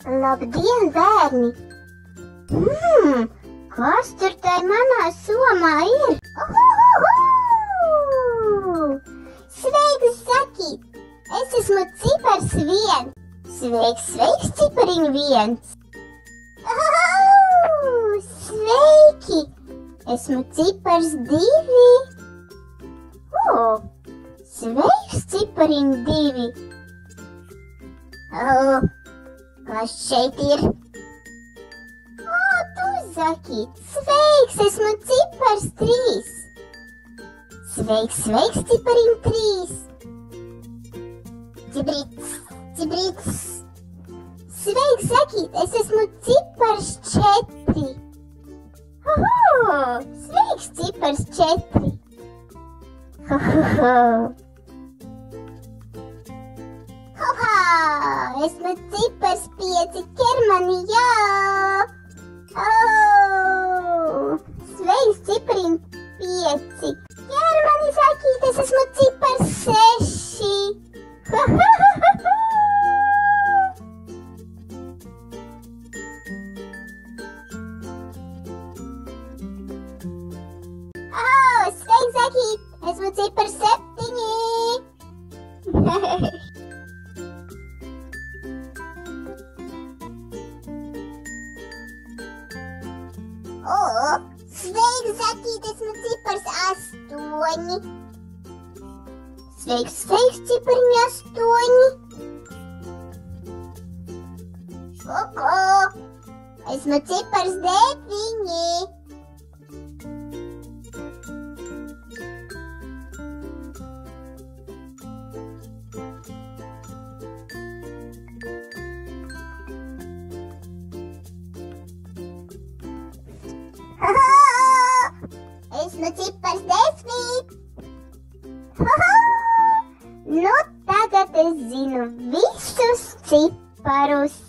Labdien, bērni! Kas tur tai manā somā ir? Sveiks, Zakīt! Es esmu cipars 1. Sveiks, cipariņ 1! Sveiki! Esmu cipars 2. Sveiks, cipariņ 2! Kas šeit ir? Tu, Zakīt! Sveiks, esmu cipars 3. Sveiks, cipariņ 3! Cibrits! Sveiks, Zakīt, es esmu cipars 4. Sveiks, cipars 4! Esmu cipars 5, ķer mani, jā! Sveiks, cipariņ 5! Ķer mani, Zakīt, es esmu cipars 6! Sveiks, Zakīt, esmu cipars 7! Sveiks, Zakīt, esmu cipars 8. Sveiks, cipariņ 8. Esmu cipars 9. Esmu cipars 10. Nu, tagad es zinu visus ciparus.